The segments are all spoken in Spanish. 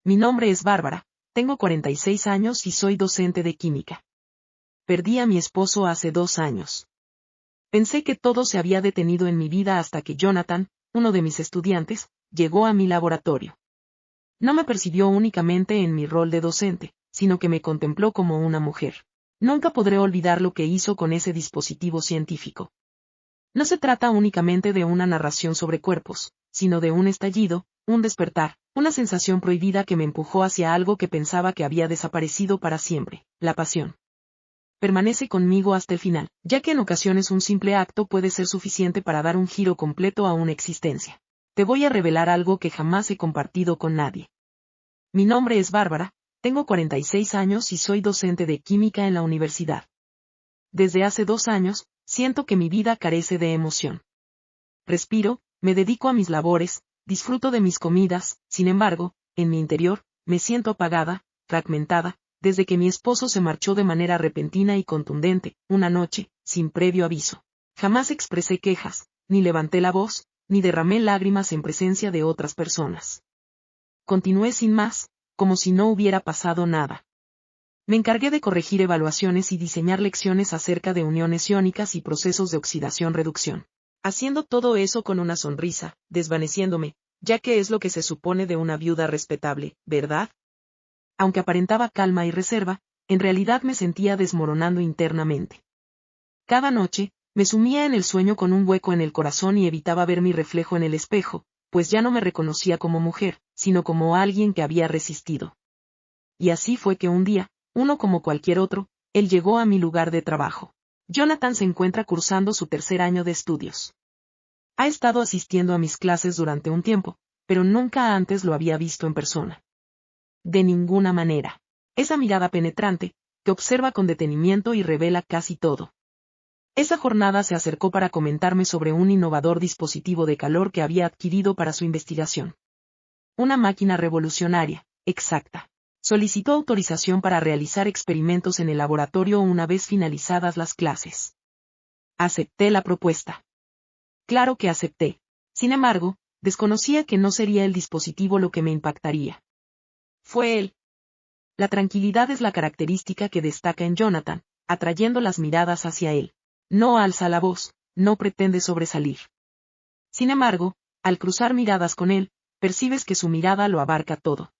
Mi nombre es Bárbara, tengo 46 años y soy docente de química. Perdí a mi esposo hace 2 años. Pensé que todo se había detenido en mi vida hasta que Jonathan, uno de mis estudiantes, llegó a mi laboratorio. No me percibió únicamente en mi rol de docente, sino que me contempló como una mujer. Nunca podré olvidar lo que hizo con ese dispositivo científico. No se trata únicamente de una narración sobre cuerpos, sino de un estallido, un despertar, una sensación prohibida que me empujó hacia algo que pensaba que había desaparecido para siempre, la pasión. Permanece conmigo hasta el final, ya que en ocasiones un simple acto puede ser suficiente para dar un giro completo a una existencia. Te voy a revelar algo que jamás he compartido con nadie. Mi nombre es Bárbara, tengo 46 años y soy docente de química en la universidad. Desde hace 2 años, siento que mi vida carece de emoción. Respiro, me dedico a mis labores, disfruto de mis comidas, sin embargo, en mi interior, me siento apagada, fragmentada, desde que mi esposo se marchó de manera repentina y contundente, una noche, sin previo aviso. Jamás expresé quejas, ni levanté la voz, ni derramé lágrimas en presencia de otras personas. Continué sin más, como si no hubiera pasado nada. Me encargué de corregir evaluaciones y diseñar lecciones acerca de uniones iónicas y procesos de oxidación-reducción. Haciendo todo eso con una sonrisa, desvaneciéndome, ya que es lo que se supone de una viuda respetable, ¿verdad? Aunque aparentaba calma y reserva, en realidad me sentía desmoronando internamente. Cada noche, me sumía en el sueño con un hueco en el corazón y evitaba ver mi reflejo en el espejo, pues ya no me reconocía como mujer, sino como alguien que había resistido. Y así fue que un día, uno como cualquier otro, él llegó a mi lugar de trabajo. Jonathan se encuentra cursando su 3er año de estudios. Ha estado asistiendo a mis clases durante un tiempo, pero nunca antes lo había visto en persona. De ninguna manera. Esa mirada penetrante, que observa con detenimiento y revela casi todo. Esa jornada se acercó para comentarme sobre un innovador dispositivo de calor que había adquirido para su investigación. Una máquina revolucionaria, exacta. Solicitó autorización para realizar experimentos en el laboratorio una vez finalizadas las clases. Acepté la propuesta. Claro que acepté. Sin embargo, desconocía que no sería el dispositivo lo que me impactaría. Fue él. La tranquilidad es la característica que destaca en Jonathan, atrayendo las miradas hacia él. No alza la voz, no pretende sobresalir. Sin embargo, al cruzar miradas con él, percibes que su mirada lo abarca todo.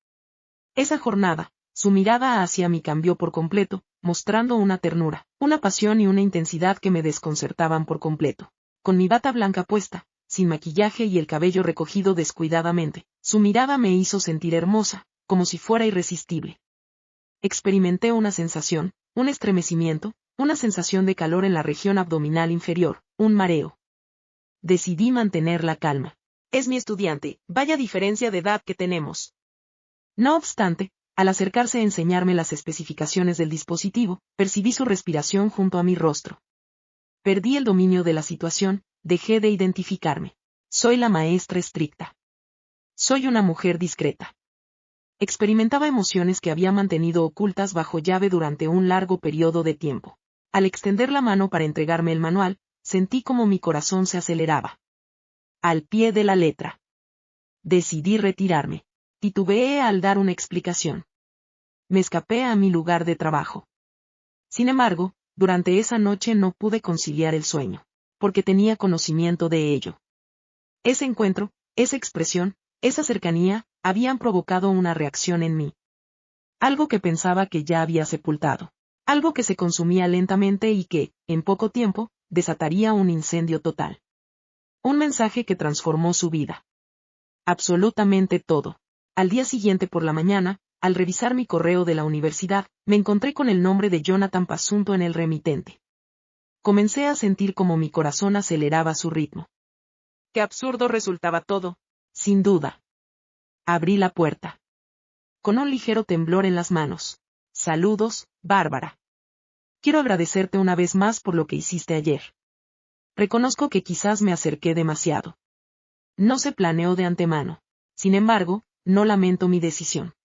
Esa jornada, su mirada hacia mí cambió por completo, mostrando una ternura, una pasión y una intensidad que me desconcertaban por completo. Con mi bata blanca puesta, sin maquillaje y el cabello recogido descuidadamente, su mirada me hizo sentir hermosa, como si fuera irresistible. Experimenté una sensación, un estremecimiento, una sensación de calor en la región abdominal inferior, un mareo. Decidí mantener la calma. Es mi estudiante, vaya diferencia de edad que tenemos. No obstante, al acercarse a enseñarme las especificaciones del dispositivo, percibí su respiración junto a mi rostro. Perdí el dominio de la situación, dejé de identificarme. Soy la maestra estricta. Soy una mujer discreta. Experimentaba emociones que había mantenido ocultas bajo llave durante un largo periodo de tiempo. Al extender la mano para entregarme el manual, sentí como mi corazón se aceleraba. Al pie de la letra. Decidí retirarme. Titubeé al dar una explicación. Me escapé a mi lugar de trabajo. Sin embargo, durante esa noche no pude conciliar el sueño, porque tenía conocimiento de ello. Ese encuentro, esa expresión, esa cercanía, habían provocado una reacción en mí. Algo que pensaba que ya había sepultado. Algo que se consumía lentamente y que, en poco tiempo, desataría un incendio total. Un mensaje que transformó su vida. Absolutamente todo. Al día siguiente por la mañana, al revisar mi correo de la universidad, me encontré con el nombre de Jonathan Pasunto en el remitente. Comencé a sentir como mi corazón aceleraba su ritmo. Qué absurdo resultaba todo, sin duda. Abrí la puerta. Con un ligero temblor en las manos. Saludos, Bárbara. Quiero agradecerte una vez más por lo que hiciste ayer. Reconozco que quizás me acerqué demasiado. No se planeó de antemano. Sin embargo, no lamento mi decisión.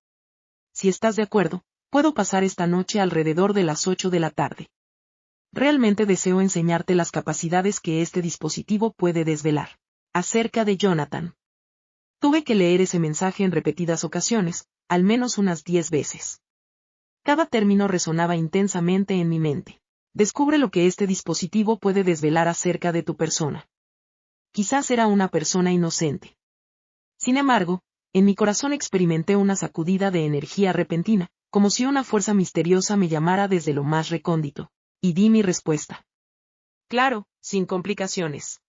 Si estás de acuerdo, puedo pasar esta noche alrededor de las 8 de la tarde. Realmente deseo enseñarte las capacidades que este dispositivo puede desvelar. Acerca de Jonathan. Tuve que leer ese mensaje en repetidas ocasiones, al menos unas 10 veces. Cada término resonaba intensamente en mi mente. Descubre lo que este dispositivo puede desvelar acerca de tu persona. Quizás era una persona inocente. Sin embargo, en mi corazón experimenté una sacudida de energía repentina, como si una fuerza misteriosa me llamara desde lo más recóndito, y di mi respuesta. Claro, sin complicaciones.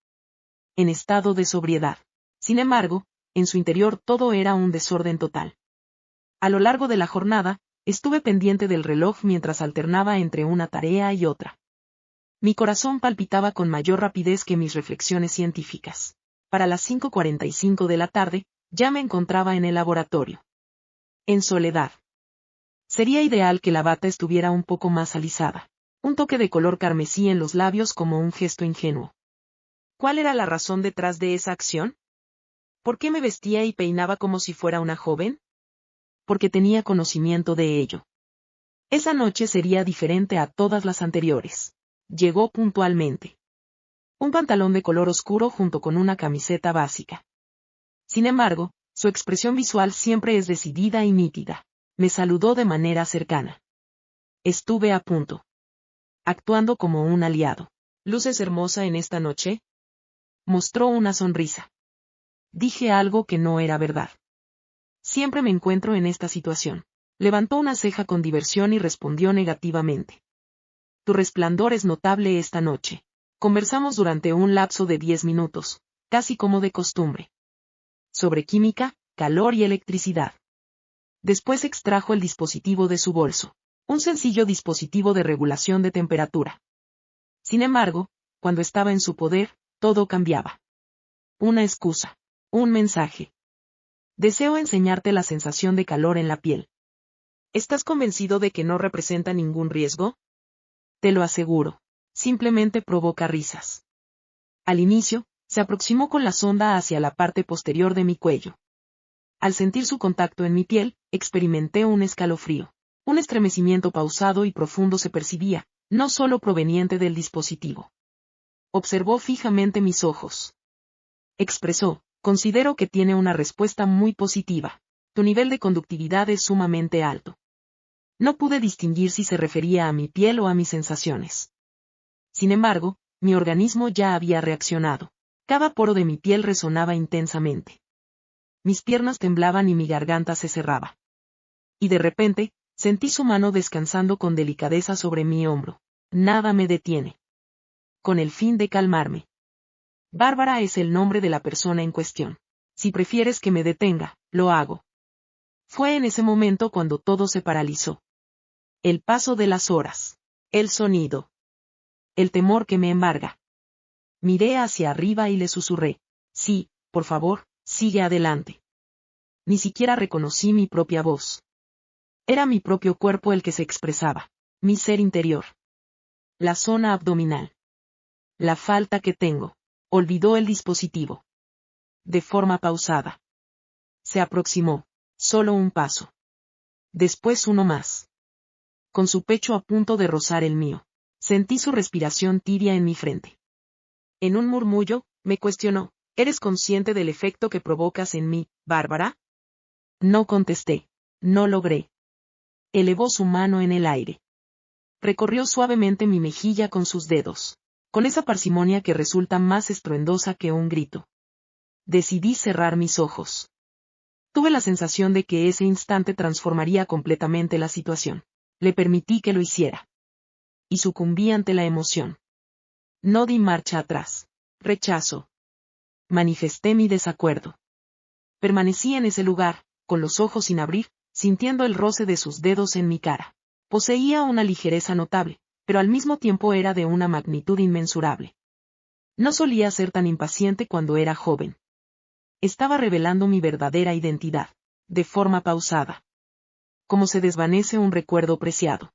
En estado de sobriedad. Sin embargo, en su interior todo era un desorden total. A lo largo de la jornada, estuve pendiente del reloj mientras alternaba entre una tarea y otra. Mi corazón palpitaba con mayor rapidez que mis reflexiones científicas. Para las 5:45 de la tarde, ya me encontraba en el laboratorio. En soledad. Sería ideal que la bata estuviera un poco más alisada. Un toque de color carmesí en los labios como un gesto ingenuo. ¿Cuál era la razón detrás de esa acción? ¿Por qué me vestía y peinaba como si fuera una joven? Porque tenía conocimiento de ello. Esa noche sería diferente a todas las anteriores. Llegó puntualmente. Un pantalón de color oscuro junto con una camiseta básica. Sin embargo, su expresión visual siempre es decidida y nítida. Me saludó de manera cercana. Estuve a punto. Actuando como un aliado. ¿Luces hermosa en esta noche? Mostró una sonrisa. Dije algo que no era verdad. Siempre me encuentro en esta situación. Levantó una ceja con diversión y respondió negativamente. Tu resplandor es notable esta noche. Conversamos durante un lapso de 10 minutos, casi como de costumbre. Sobre química, calor y electricidad. Después extrajo el dispositivo de su bolso. Un sencillo dispositivo de regulación de temperatura. Sin embargo, cuando estaba en su poder, todo cambiaba. Una excusa. Un mensaje. Deseo enseñarte la sensación de calor en la piel. ¿Estás convencido de que no representa ningún riesgo? Te lo aseguro. Simplemente provoca risas. Al inicio, se aproximó con la sonda hacia la parte posterior de mi cuello. Al sentir su contacto en mi piel, experimenté un escalofrío. Un estremecimiento pausado y profundo se percibía, no solo proveniente del dispositivo. Observó fijamente mis ojos. Expresó, considero que tiene una respuesta muy positiva. Tu nivel de conductividad es sumamente alto. No pude distinguir si se refería a mi piel o a mis sensaciones. Sin embargo, mi organismo ya había reaccionado. Cada poro de mi piel resonaba intensamente. Mis piernas temblaban y mi garganta se cerraba. Y de repente, sentí su mano descansando con delicadeza sobre mi hombro. Nada me detiene. Con el fin de calmarme. Bárbara es el nombre de la persona en cuestión. Si prefieres que me detenga, lo hago. Fue en ese momento cuando todo se paralizó. El paso de las horas. El sonido. El temor que me embarga. Miré hacia arriba y le susurré. Sí, por favor, sigue adelante. Ni siquiera reconocí mi propia voz. Era mi propio cuerpo el que se expresaba. Mi ser interior. La zona abdominal. La falta que tengo. Olvidó el dispositivo. De forma pausada. Se aproximó. Solo un paso. Después uno más. Con su pecho a punto de rozar el mío. Sentí su respiración tibia en mi frente. En un murmullo, me cuestionó, ¿eres consciente del efecto que provocas en mí, Bárbara? No contesté. No logré. Elevó su mano en el aire. Recorrió suavemente mi mejilla con sus dedos. Con esa parsimonia que resulta más estruendosa que un grito. Decidí cerrar mis ojos. Tuve la sensación de que ese instante transformaría completamente la situación. Le permití que lo hiciera. Y sucumbí ante la emoción. No di marcha atrás. Rechazo. Manifesté mi desacuerdo. Permanecí en ese lugar, con los ojos sin abrir, sintiendo el roce de sus dedos en mi cara. Poseía una ligereza notable, pero al mismo tiempo era de una magnitud inmensurable. No solía ser tan impaciente cuando era joven. Estaba revelando mi verdadera identidad, de forma pausada. Como se desvanece un recuerdo preciado.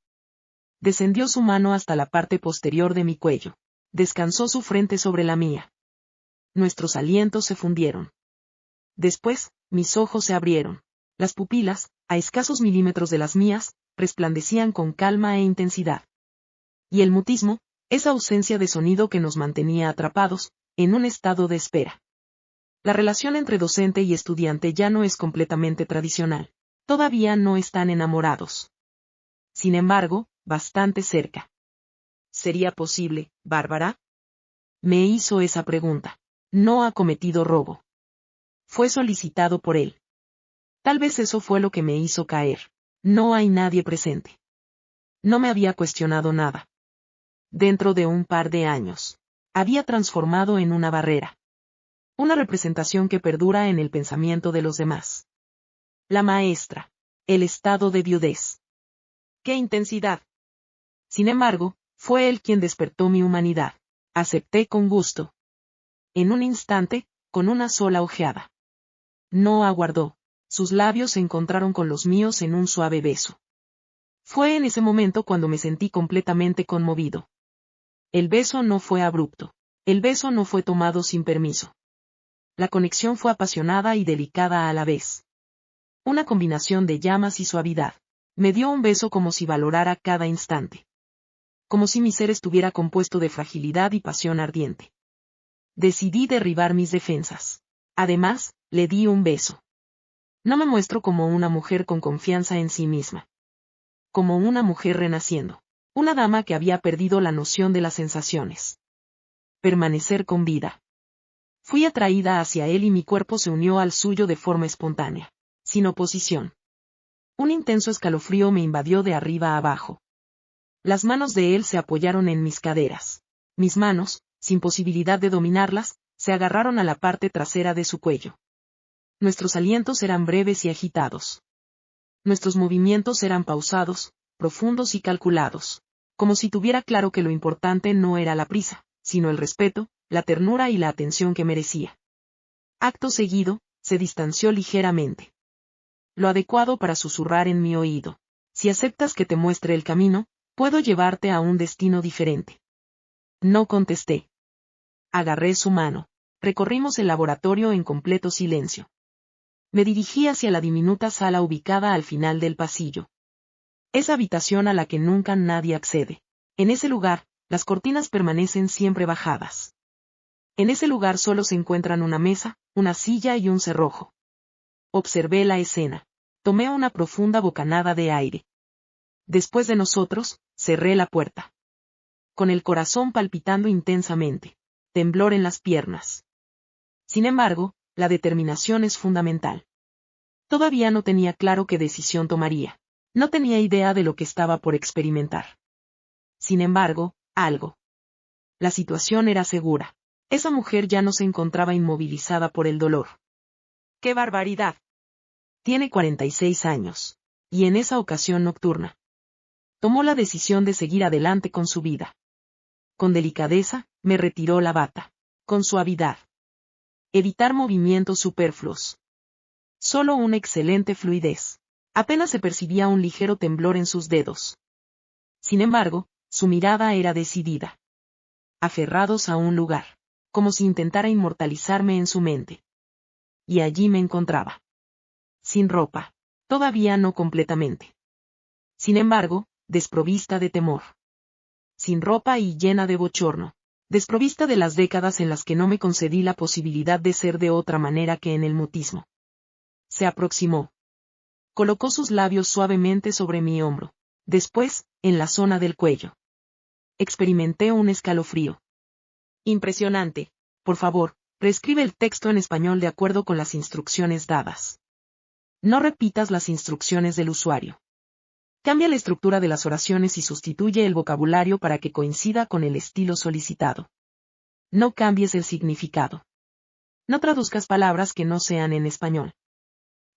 Descendió su mano hasta la parte posterior de mi cuello. Descansó su frente sobre la mía. Nuestros alientos se fundieron. Después, mis ojos se abrieron. Las pupilas, a escasos milímetros de las mías, resplandecían con calma e intensidad. Y el mutismo, esa ausencia de sonido que nos mantenía atrapados, en un estado de espera. La relación entre docente y estudiante ya no es completamente tradicional. Todavía no están enamorados. Sin embargo, bastante cerca. ¿Sería posible, Bárbara? Me hizo esa pregunta. No ha cometido robo. Fue solicitado por él. Tal vez eso fue lo que me hizo caer. No hay nadie presente. No me había cuestionado nada. Dentro de un par de años, había transformado en una barrera. Una representación que perdura en el pensamiento de los demás. La maestra. El estado de viudez. ¡Qué intensidad! Sin embargo, fue él quien despertó mi humanidad. Acepté con gusto. En un instante, con una sola ojeada. No aguardó. Sus labios se encontraron con los míos en un suave beso. Fue en ese momento cuando me sentí completamente conmovido. El beso no fue abrupto. El beso no fue tomado sin permiso. La conexión fue apasionada y delicada a la vez. Una combinación de llamas y suavidad. Me dio un beso como si valorara cada instante. Como si mi ser estuviera compuesto de fragilidad y pasión ardiente. Decidí derribar mis defensas. Además, le di un beso. No me muestro como una mujer con confianza en sí misma. Como una mujer renaciendo. Una dama que había perdido la noción de las sensaciones. Permanecer con vida. Fui atraída hacia él y mi cuerpo se unió al suyo de forma espontánea. Sin oposición. Un intenso escalofrío me invadió de arriba a abajo. Las manos de él se apoyaron en mis caderas. Mis manos, sin posibilidad de dominarlas, se agarraron a la parte trasera de su cuello. Nuestros alientos eran breves y agitados. Nuestros movimientos eran pausados, profundos y calculados, como si tuviera claro que lo importante no era la prisa, sino el respeto, la ternura y la atención que merecía. Acto seguido, se distanció ligeramente. Lo adecuado para susurrar en mi oído. Si aceptas que te muestre el camino, puedo llevarte a un destino diferente. No contesté. Agarré su mano. Recorrimos el laboratorio en completo silencio. Me dirigí hacia la diminuta sala ubicada al final del pasillo. Esa habitación a la que nunca nadie accede. En ese lugar, las cortinas permanecen siempre bajadas. En ese lugar solo se encuentran una mesa, una silla y un cerrojo. Observé la escena. Tomé una profunda bocanada de aire. Después de nosotros, cerré la puerta. Con el corazón palpitando intensamente. Temblor en las piernas. Sin embargo, la determinación es fundamental. Todavía no tenía claro qué decisión tomaría. No tenía idea de lo que estaba por experimentar. Sin embargo, algo. La situación era segura. Esa mujer ya no se encontraba inmovilizada por el dolor. ¡Qué barbaridad! Tiene 46 años. Y en esa ocasión nocturna. Tomó la decisión de seguir adelante con su vida. Con delicadeza, me retiró la bata. Con suavidad. Evitar movimientos superfluos. Solo una excelente fluidez. Apenas se percibía un ligero temblor en sus dedos. Sin embargo, su mirada era decidida. Aferrados a un lugar. Como si intentara inmortalizarme en su mente. Y allí me encontraba. Sin ropa. Todavía no completamente. Sin embargo, desprovista de temor. Sin ropa y llena de bochorno. Desprovista de las décadas en las que no me concedí la posibilidad de ser de otra manera que en el mutismo. Se aproximó. Colocó sus labios suavemente sobre mi hombro. Después, en la zona del cuello. Experimenté un escalofrío. Impresionante. Por favor, reescribe el texto en español de acuerdo con las instrucciones dadas. No repitas las instrucciones del usuario. Cambia la estructura de las oraciones y sustituye el vocabulario para que coincida con el estilo solicitado. No cambies el significado. No traduzcas palabras que no sean en español.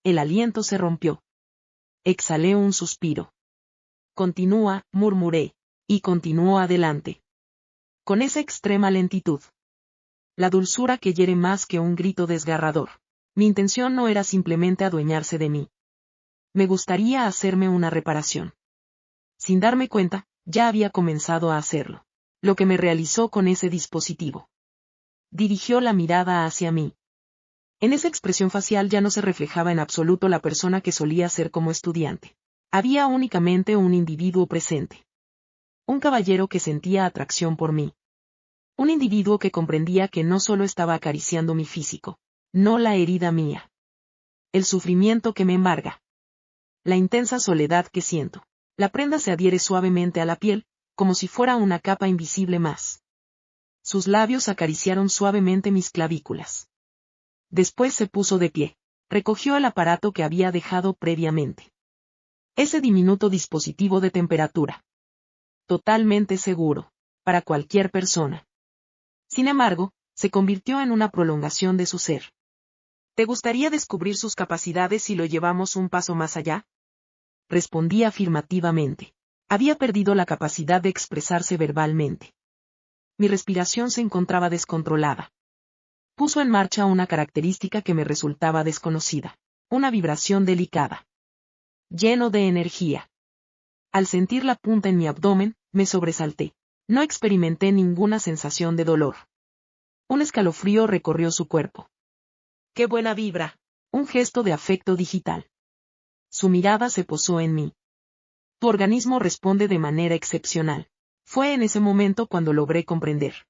El aliento se rompió. Exhalé un suspiro. Continúa, murmuré, y continuó adelante. Con esa extrema lentitud. La dulzura que hiere más que un grito desgarrador. Mi intención no era simplemente adueñarse de mí. Me gustaría hacerme una reparación. Sin darme cuenta, ya había comenzado a hacerlo. Lo que me realizó con ese dispositivo. Dirigió la mirada hacia mí. En esa expresión facial ya no se reflejaba en absoluto la persona que solía ser como estudiante. Había únicamente un individuo presente. Un caballero que sentía atracción por mí. Un individuo que comprendía que no solo estaba acariciando mi físico, no la herida mía. El sufrimiento que me embarga. La intensa soledad que siento. La prenda se adhiere suavemente a la piel, como si fuera una capa invisible más. Sus labios acariciaron suavemente mis clavículas. Después se puso de pie. Recogió el aparato que había dejado previamente. Ese diminuto dispositivo de temperatura. Totalmente seguro. Para cualquier persona. Sin embargo, se convirtió en una prolongación de su ser. ¿Te gustaría descubrir sus capacidades si lo llevamos un paso más allá? Respondí afirmativamente. Había perdido la capacidad de expresarse verbalmente. Mi respiración se encontraba descontrolada. Puso en marcha una característica que me resultaba desconocida. Una vibración delicada. Lleno de energía. Al sentir la punta en mi abdomen, me sobresalté. No experimenté ninguna sensación de dolor. Un escalofrío recorrió su cuerpo. ¡Qué buena vibra! Un gesto de afecto digital. Su mirada se posó en mí. Tu organismo responde de manera excepcional. Fue en ese momento cuando logré comprender.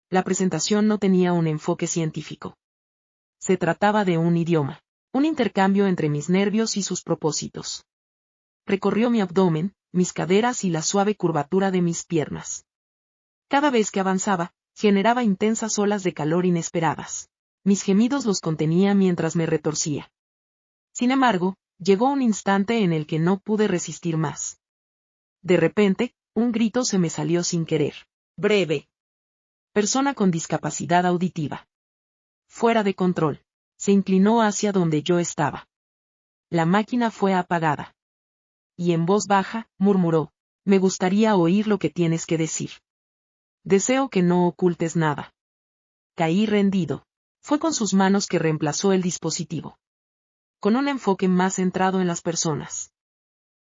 La presentación no tenía un enfoque científico. Se trataba de un idioma, un intercambio entre mis nervios y sus propósitos. Recorrió mi abdomen, mis caderas y la suave curvatura de mis piernas. Cada vez que avanzaba, generaba intensas olas de calor inesperadas. Mis gemidos los contenía mientras me retorcía. Sin embargo, llegó un instante en el que no pude resistir más. De repente, un grito se me salió sin querer. Breve. Persona con discapacidad auditiva. Fuera de control. Se inclinó hacia donde yo estaba. La máquina fue apagada. Y en voz baja, murmuró. Me gustaría oír lo que tienes que decir. Deseo que no ocultes nada. Caí rendido. Fue con sus manos que reemplazó el dispositivo. Con un enfoque más centrado en las personas.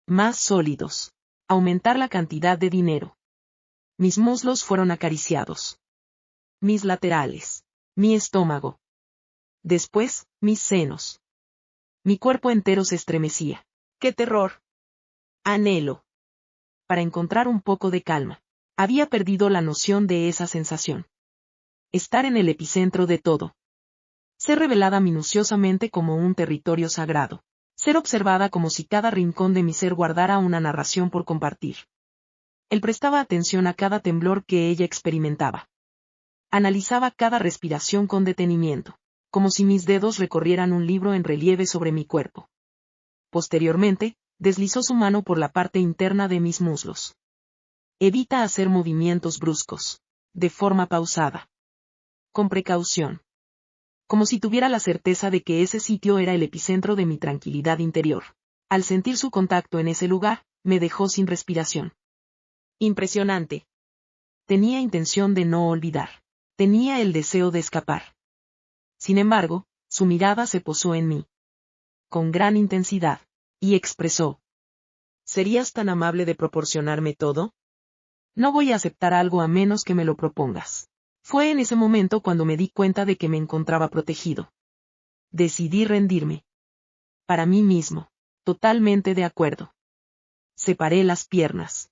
Más sólidos. Aumentar la cantidad de dinero. Mis muslos fueron acariciados. Mis laterales. Mi estómago. Después, mis senos. Mi cuerpo entero se estremecía. ¡Qué terror! Anhelo. Para encontrar un poco de calma. Había perdido la noción de esa sensación. Estar en el epicentro de todo. Ser revelada minuciosamente como un territorio sagrado. Ser observada como si cada rincón de mi ser guardara una narración por compartir. Él prestaba atención a cada temblor que ella experimentaba. Analizaba cada respiración con detenimiento, como si mis dedos recorrieran un libro en relieve sobre mi cuerpo. Posteriormente, deslizó su mano por la parte interna de mis muslos. Evita hacer movimientos bruscos. De forma pausada. Con precaución. Como si tuviera la certeza de que ese sitio era el epicentro de mi tranquilidad interior. Al sentir su contacto en ese lugar, me dejó sin respiración. Impresionante. Tenía intención de no olvidar. Tenía el deseo de escapar. Sin embargo, su mirada se posó en mí. Con gran intensidad. Y expresó. ¿Serías tan amable de proporcionarme todo? No voy a aceptar algo a menos que me lo propongas. Fue en ese momento cuando me di cuenta de que me encontraba protegido. Decidí rendirme. Para mí mismo. Totalmente de acuerdo. Separé las piernas.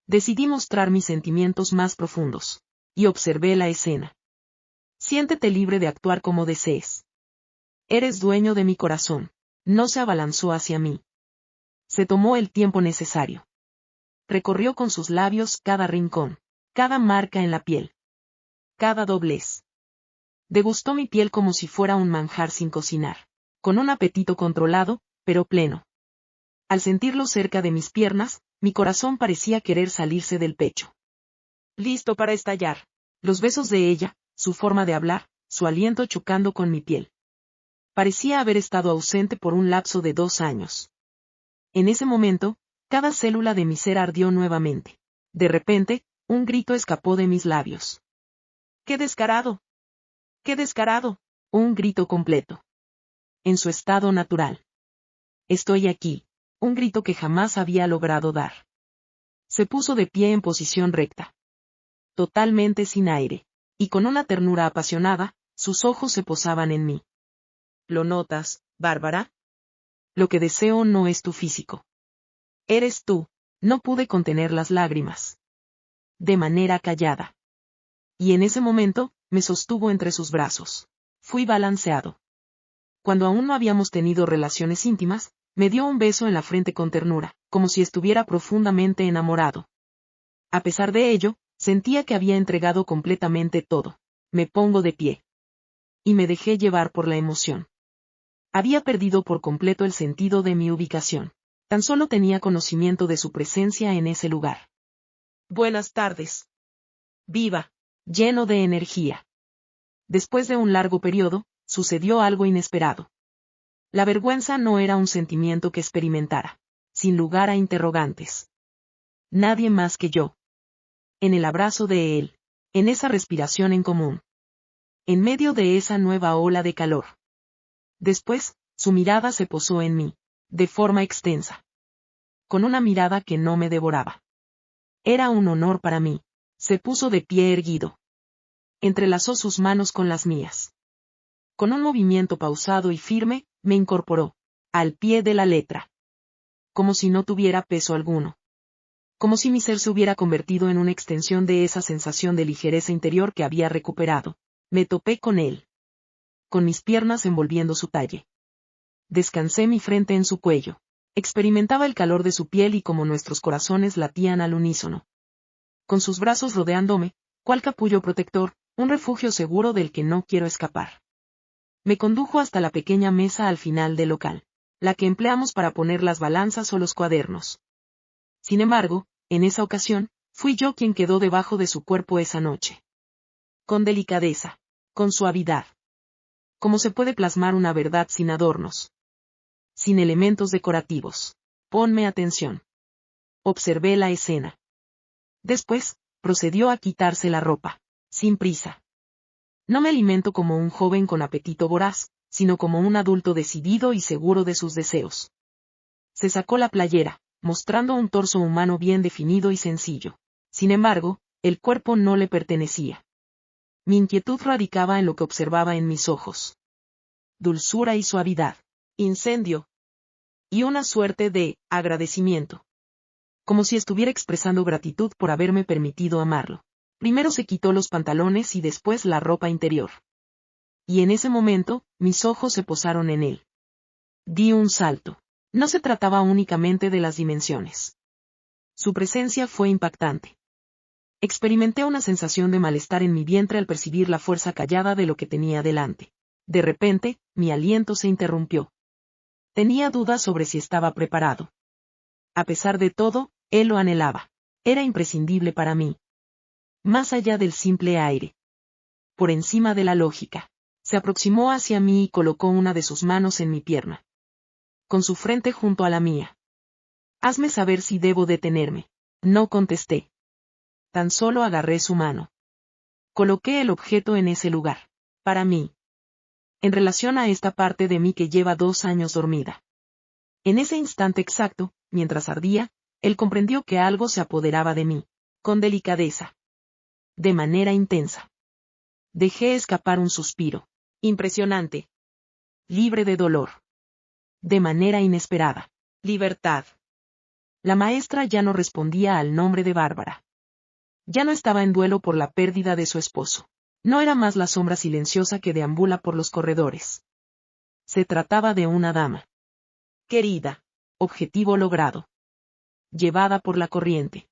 Decidí mostrar mis sentimientos más profundos. Y observé la escena. Siéntete libre de actuar como desees. Eres dueño de mi corazón. No se abalanzó hacia mí. Se tomó el tiempo necesario. Recorrió con sus labios cada rincón, cada marca en la piel. Cada doblez. Degustó mi piel como si fuera un manjar sin cocinar, con un apetito controlado, pero pleno. Al sentirlo cerca de mis piernas, mi corazón parecía querer salirse del pecho. Listo para estallar. Los besos de ella, su forma de hablar, su aliento chocando con mi piel. Parecía haber estado ausente por un lapso de 2 años. En ese momento, cada célula de mi ser ardió nuevamente. De repente, un grito escapó de mis labios. ¡Qué descarado! ¡Qué descarado! Un grito completo. En su estado natural. Estoy aquí. Un grito que jamás había logrado dar. Se puso de pie en posición recta. Totalmente sin aire. Y con una ternura apasionada, sus ojos se posaban en mí. ¿Lo notas, Bárbara? Lo que deseo no es tu físico. Eres tú. No pude contener las lágrimas. De manera callada. Y en ese momento, me sostuvo entre sus brazos. Fui balanceado. Cuando aún no habíamos tenido relaciones íntimas, Me dio un beso en la frente con ternura, como si estuviera profundamente enamorado. A pesar de ello, sentía que había entregado completamente todo. Me pongo de pie. Y me dejé llevar por la emoción. Había perdido por completo el sentido de mi ubicación. Tan solo tenía conocimiento de su presencia en ese lugar. Buenas tardes. Viva, lleno de energía. Después de un largo periodo, sucedió algo inesperado. La vergüenza no era un sentimiento que experimentara, sin lugar a interrogantes. Nadie más que yo. En el abrazo de él, en esa respiración en común. En medio de esa nueva ola de calor. Después, su mirada se posó en mí, de forma extensa. Con una mirada que no me devoraba. Era un honor para mí. Se puso de pie erguido. Entrelazó sus manos con las mías. Con un movimiento pausado y firme, me incorporó, al pie de la letra. Como si no tuviera peso alguno. Como si mi ser se hubiera convertido en una extensión de esa sensación de ligereza interior que había recuperado. Me topé con él. Con mis piernas envolviendo su talle. Descansé mi frente en su cuello. Experimentaba el calor de su piel y como nuestros corazones latían al unísono. Con sus brazos rodeándome, cual capullo protector, un refugio seguro del que no quiero escapar. Me condujo hasta la pequeña mesa al final del local, la que empleamos para poner las balanzas o los cuadernos. Sin embargo, en esa ocasión, fui yo quien quedó debajo de su cuerpo esa noche. Con delicadeza, con suavidad. ¿Cómo se puede plasmar una verdad sin adornos? Sin elementos decorativos. Ponme atención. Observé la escena. Después, procedió a quitarse la ropa, sin prisa. No me alimento como un joven con apetito voraz, sino como un adulto decidido y seguro de sus deseos. Se sacó la playera, mostrando un torso humano bien definido y sencillo. Sin embargo, el cuerpo no le pertenecía. Mi inquietud radicaba en lo que observaba en mis ojos. Dulzura y suavidad. Incendio. Y una suerte de agradecimiento. Como si estuviera expresando gratitud por haberme permitido amarlo. Primero se quitó los pantalones y después la ropa interior. Y en ese momento, mis ojos se posaron en él. Di un salto. No se trataba únicamente de las dimensiones. Su presencia fue impactante. Experimenté una sensación de malestar en mi vientre al percibir la fuerza callada de lo que tenía delante. De repente, mi aliento se interrumpió. Tenía dudas sobre si estaba preparado. A pesar de todo, él lo anhelaba. Era imprescindible para mí. Más allá del simple aire. Por encima de la lógica. Se aproximó hacia mí y colocó una de sus manos en mi pierna. Con su frente junto a la mía. Hazme saber si debo detenerme. No contesté. Tan solo agarré su mano. Coloqué el objeto en ese lugar. Para mí. En relación a esta parte de mí que lleva 2 años dormida. En ese instante exacto, mientras ardía, él comprendió que algo se apoderaba de mí. Con delicadeza. De manera intensa. Dejé escapar un suspiro. Impresionante. Libre de dolor. De manera inesperada. Libertad. La maestra ya no respondía al nombre de Bárbara. Ya no estaba en duelo por la pérdida de su esposo. No era más la sombra silenciosa que deambula por los corredores. Se trataba de una dama. Querida. Objetivo logrado. Llevada por la corriente.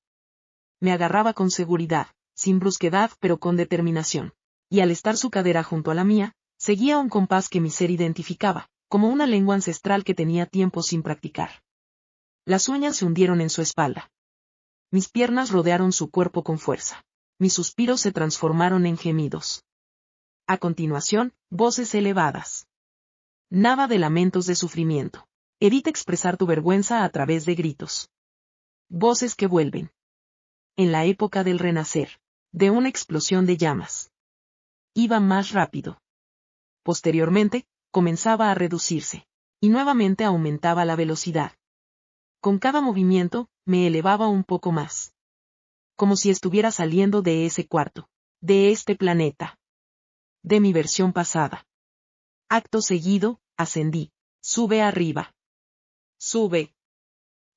Me agarraba con seguridad, sin brusquedad pero con determinación. Y al estar su cadera junto a la mía, seguía un compás que mi ser identificaba, como una lengua ancestral que tenía tiempo sin practicar. Las uñas se hundieron en su espalda. Mis piernas rodearon su cuerpo con fuerza. Mis suspiros se transformaron en gemidos. A continuación, voces elevadas. Nada de lamentos de sufrimiento. Evita expresar tu vergüenza a través de gritos. Voces que vuelven. En la época del renacer. De una explosión de llamas. Iba más rápido. Posteriormente, comenzaba a reducirse. Y nuevamente aumentaba la velocidad. Con cada movimiento, me elevaba un poco más. Como si estuviera saliendo de ese cuarto. De este planeta. De mi versión pasada. Acto seguido, ascendí. Sube arriba. Sube.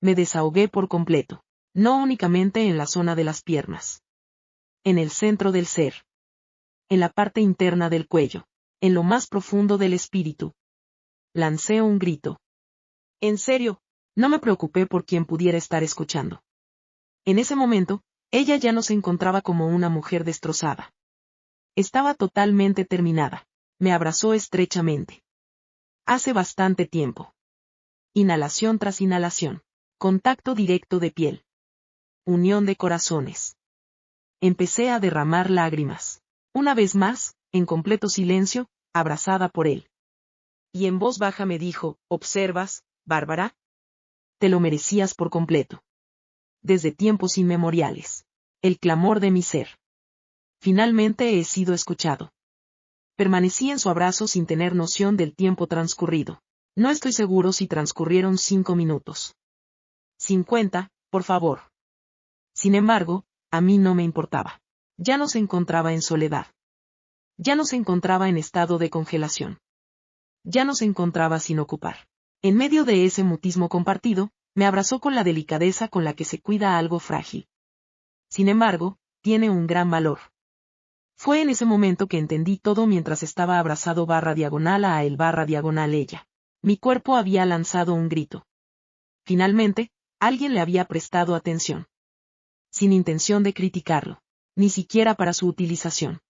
Me desahogué por completo. No únicamente en la zona de las piernas. En el centro del ser. En la parte interna del cuello. En lo más profundo del espíritu. Lancé un grito. En serio, no me preocupé por quien pudiera estar escuchando. En ese momento, ella ya no se encontraba como una mujer destrozada. Estaba totalmente terminada. Me abrazó estrechamente. Hace bastante tiempo. Inhalación tras inhalación. Contacto directo de piel. Unión de corazones. Empecé a derramar lágrimas. Una vez más, en completo silencio, abrazada por él. Y en voz baja me dijo, ¿observas, Bárbara? Te lo merecías por completo. Desde tiempos inmemoriales. El clamor de mi ser. Finalmente he sido escuchado. Permanecí en su abrazo sin tener noción del tiempo transcurrido. No estoy seguro si transcurrieron 5 minutos. 50, por favor. Sin embargo, a mí no me importaba. Ya no se encontraba en soledad. Ya no se encontraba en estado de congelación. Ya no se encontraba sin ocupar. En medio de ese mutismo compartido, me abrazó con la delicadeza con la que se cuida algo frágil. Sin embargo, tiene un gran valor. Fue en ese momento que entendí todo mientras estaba abrazado /diagonal a él /diagonal ella. Mi cuerpo había lanzado un grito. Finalmente, alguien le había prestado atención. Sin intención de criticarlo. Ni siquiera para su utilización.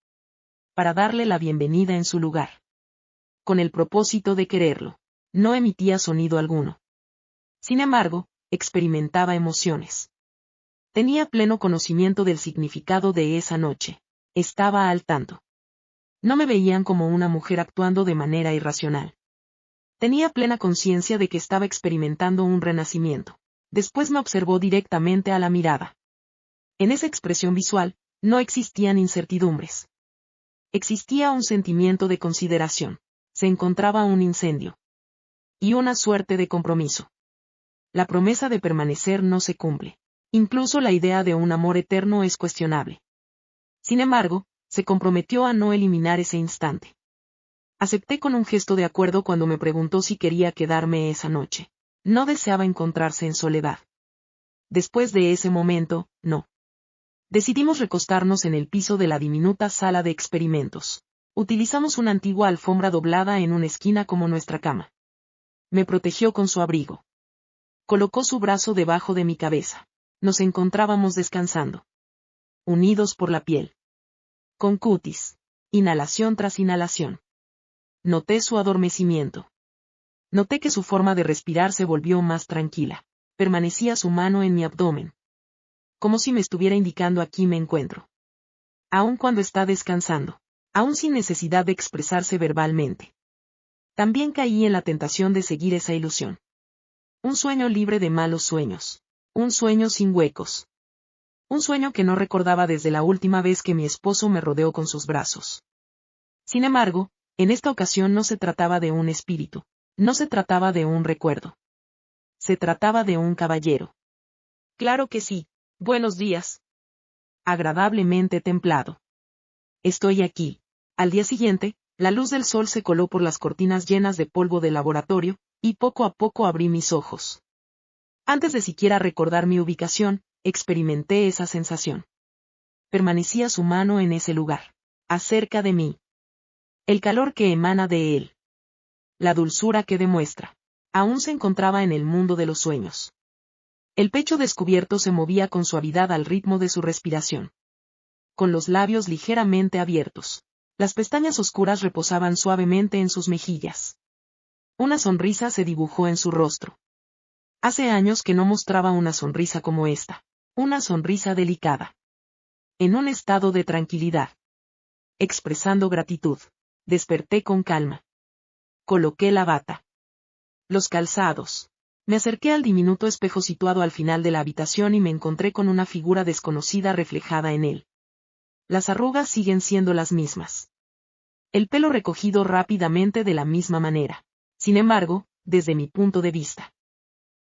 Para darle la bienvenida en su lugar. Con el propósito de quererlo. No emitía sonido alguno. Sin embargo, experimentaba emociones. Tenía pleno conocimiento del significado de esa noche. Estaba al tanto. No me veían como una mujer actuando de manera irracional. Tenía plena conciencia de que estaba experimentando un renacimiento. Después me observó directamente a la mirada. En esa expresión visual, no existían incertidumbres. Existía un sentimiento de consideración. Se encontraba un incendio. Y una suerte de compromiso. La promesa de permanecer no se cumple. Incluso la idea de un amor eterno es cuestionable. Sin embargo, se comprometió a no eliminar ese instante. Acepté con un gesto de acuerdo cuando me preguntó si quería quedarme esa noche. No deseaba encontrarse en soledad. Después de ese momento, no. Decidimos recostarnos en el piso de la diminuta sala de experimentos. Utilizamos una antigua alfombra doblada en una esquina como nuestra cama. Me protegió con su abrigo. Colocó su brazo debajo de mi cabeza. Nos encontrábamos descansando. Unidos por la piel. Con cutis. Inhalación tras inhalación. Noté su adormecimiento. Noté que su forma de respirar se volvió más tranquila. Permanecía su mano en mi abdomen. Como si me estuviera indicando aquí me encuentro. Aun cuando está descansando. Aun sin necesidad de expresarse verbalmente. También caí en la tentación de seguir esa ilusión. Un sueño libre de malos sueños. Un sueño sin huecos. Un sueño que no recordaba desde la última vez que mi esposo me rodeó con sus brazos. Sin embargo, en esta ocasión no se trataba de un espíritu. No se trataba de un recuerdo. Se trataba de un caballero. Claro que sí. Buenos días. Agradablemente templado. Estoy aquí. Al día siguiente, la luz del sol se coló por las cortinas llenas de polvo del laboratorio, y poco a poco abrí mis ojos. Antes de siquiera recordar mi ubicación, experimenté esa sensación. Permanecía su mano en ese lugar. Acerca de mí. El calor que emana de él. La dulzura que demuestra. Aún se encontraba en el mundo de los sueños. El pecho descubierto se movía con suavidad al ritmo de su respiración. Con los labios ligeramente abiertos. Las pestañas oscuras reposaban suavemente en sus mejillas. Una sonrisa se dibujó en su rostro. Hace años que no mostraba una sonrisa como esta. Una sonrisa delicada. En un estado de tranquilidad. Expresando gratitud. Desperté con calma. Coloqué la bata. Los calzados. Me acerqué al diminuto espejo situado al final de la habitación y me encontré con una figura desconocida reflejada en él. Las arrugas siguen siendo las mismas. El pelo recogido rápidamente de la misma manera. Sin embargo, desde mi punto de vista.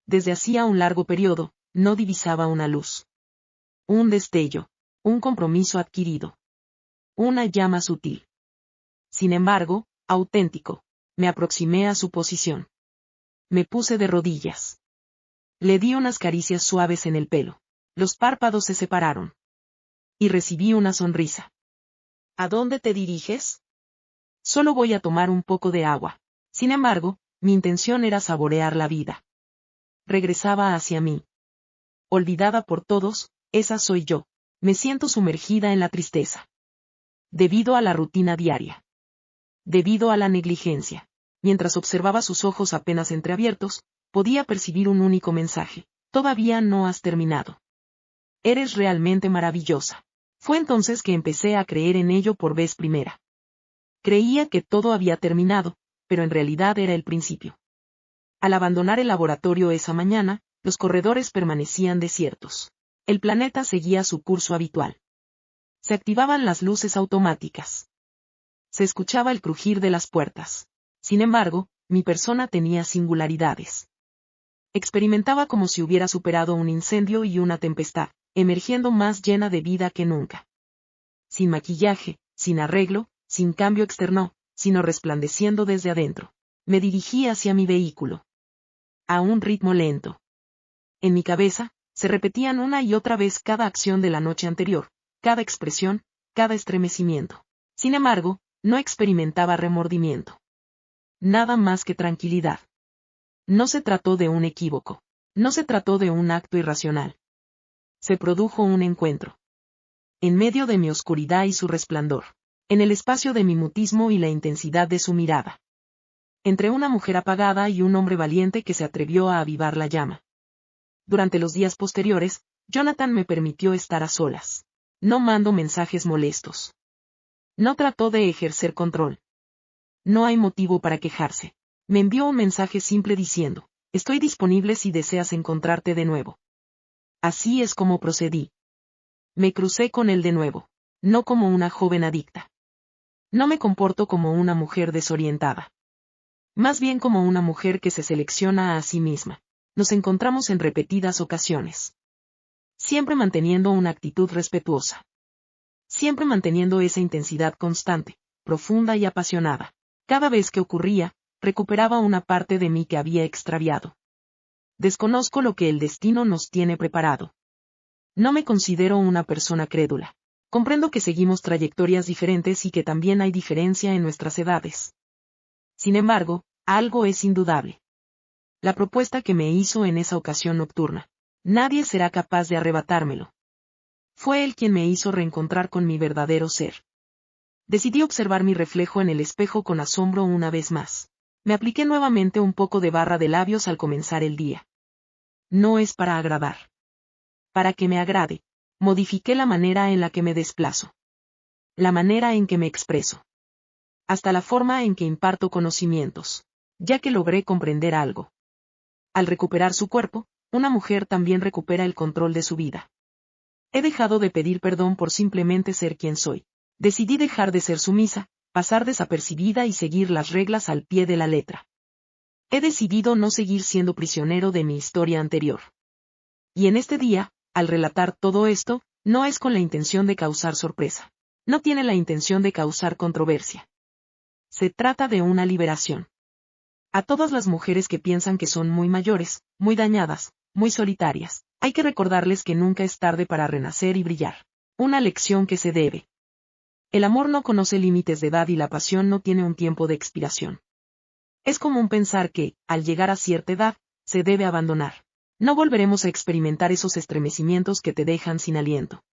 Desde hacía un largo periodo, no divisaba una luz. Un destello. Un compromiso adquirido. Una llama sutil. Sin embargo, auténtico. Me aproximé a su posición. Me puse de rodillas. Le di unas caricias suaves en el pelo. Los párpados se separaron. Y recibí una sonrisa. ¿A dónde te diriges? Solo voy a tomar un poco de agua. Sin embargo, mi intención era saborear la vida. regresaba hacia mí. Olvidada por todos, esa soy yo. Me siento sumergida en la tristeza. Debido a la rutina diaria. Debido a la negligencia. Mientras observaba sus ojos apenas entreabiertos, podía percibir un único mensaje. Todavía no has terminado. Eres realmente maravillosa. Fue entonces que empecé a creer en ello por vez primera. Creía que todo había terminado, pero en realidad era el principio. Al abandonar el laboratorio esa mañana, los corredores permanecían desiertos. El planeta seguía su curso habitual. Se activaban las luces automáticas. Se escuchaba el crujir de las puertas. Sin embargo, mi persona tenía singularidades. Experimentaba como si hubiera superado un incendio y una tempestad, emergiendo más llena de vida que nunca. Sin maquillaje, sin arreglo, sin cambio externo, sino resplandeciendo desde adentro. Me dirigí hacia mi vehículo. A un ritmo lento. En mi cabeza, se repetían una y otra vez cada acción de la noche anterior, cada expresión, cada estremecimiento. Sin embargo, no experimentaba remordimiento. Nada más que tranquilidad. No se trató de un equívoco. No se trató de un acto irracional. Se produjo un encuentro. En medio de mi oscuridad y su resplandor. En el espacio de mi mutismo y la intensidad de su mirada. Entre una mujer apagada y un hombre valiente que se atrevió a avivar la llama. Durante los días posteriores, Jonathan me permitió estar a solas. No mandó mensajes molestos. No trató de ejercer control. No hay motivo para quejarse. Me envió un mensaje simple diciendo, estoy disponible si deseas encontrarte de nuevo. Así es como procedí. Me crucé con él de nuevo. No como una joven adicta. No me comporto como una mujer desorientada. Más bien como una mujer que se selecciona a sí misma. Nos encontramos en repetidas ocasiones. Siempre manteniendo una actitud respetuosa. Siempre manteniendo esa intensidad constante, profunda y apasionada. Cada vez que ocurría, recuperaba una parte de mí que había extraviado. Desconozco lo que el destino nos tiene preparado. No me considero una persona crédula. Comprendo que seguimos trayectorias diferentes y que también hay diferencia en nuestras edades. Sin embargo, algo es indudable. La propuesta que me hizo en esa ocasión nocturna. Nadie será capaz de arrebatármelo. Fue él quien me hizo reencontrar con mi verdadero ser. Decidí observar mi reflejo en el espejo con asombro una vez más. Me apliqué nuevamente un poco de barra de labios al comenzar el día. No es para agradar. Para que me agrade, modifiqué la manera en la que me desplazo. La manera en que me expreso. Hasta la forma en que imparto conocimientos. Ya que logré comprender algo. Al recuperar su cuerpo, una mujer también recupera el control de su vida. He dejado de pedir perdón por simplemente ser quien soy. Decidí dejar de ser sumisa, pasar desapercibida y seguir las reglas al pie de la letra. He decidido no seguir siendo prisionero de mi historia anterior. Y en este día, al relatar todo esto, no es con la intención de causar sorpresa. No tiene la intención de causar controversia. Se trata de una liberación. A todas las mujeres que piensan que son muy mayores, muy dañadas, muy solitarias, hay que recordarles que nunca es tarde para renacer y brillar. Una lección que se debe. El amor no conoce límites de edad y la pasión no tiene un tiempo de expiración. Es común pensar que, al llegar a cierta edad, se debe abandonar. No volveremos a experimentar esos estremecimientos que te dejan sin aliento.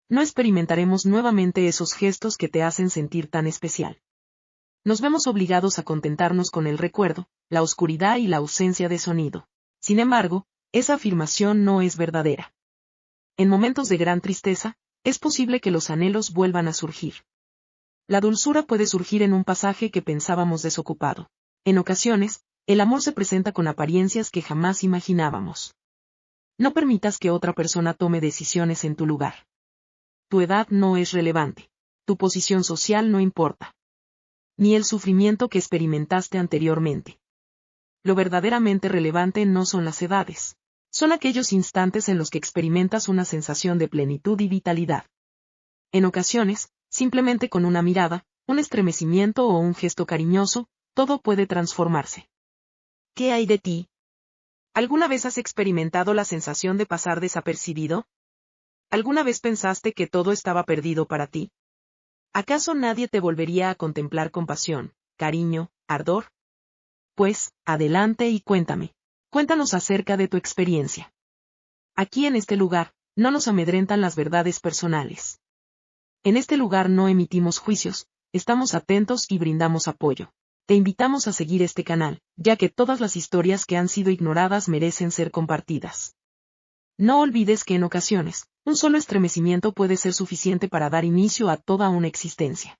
No experimentaremos nuevamente esos gestos que te hacen sentir tan especial. Nos vemos obligados a contentarnos con el recuerdo, la oscuridad y la ausencia de sonido. Sin embargo, esa afirmación no es verdadera. En momentos de gran tristeza, es posible que los anhelos vuelvan a surgir. La dulzura puede surgir en un pasaje que pensábamos desocupado. En ocasiones, el amor se presenta con apariencias que jamás imaginábamos. No permitas que otra persona tome decisiones en tu lugar. Tu edad no es relevante. Tu posición social no importa. Ni el sufrimiento que experimentaste anteriormente. Lo verdaderamente relevante no son las edades. Son aquellos instantes en los que experimentas una sensación de plenitud y vitalidad. En ocasiones, simplemente con una mirada, un estremecimiento o un gesto cariñoso, todo puede transformarse. ¿Qué hay de ti? ¿Alguna vez has experimentado la sensación de pasar desapercibido? ¿Alguna vez pensaste que todo estaba perdido para ti? ¿Acaso nadie te volvería a contemplar con pasión, cariño, ardor? Pues, adelante y cuéntame. Cuéntanos acerca de tu experiencia. Aquí en este lugar, no nos amedrentan las verdades personales. En este lugar no emitimos juicios, estamos atentos y brindamos apoyo. Te invitamos a seguir este canal, ya que todas las historias que han sido ignoradas merecen ser compartidas. No olvides que en ocasiones, un solo estremecimiento puede ser suficiente para dar inicio a toda una existencia.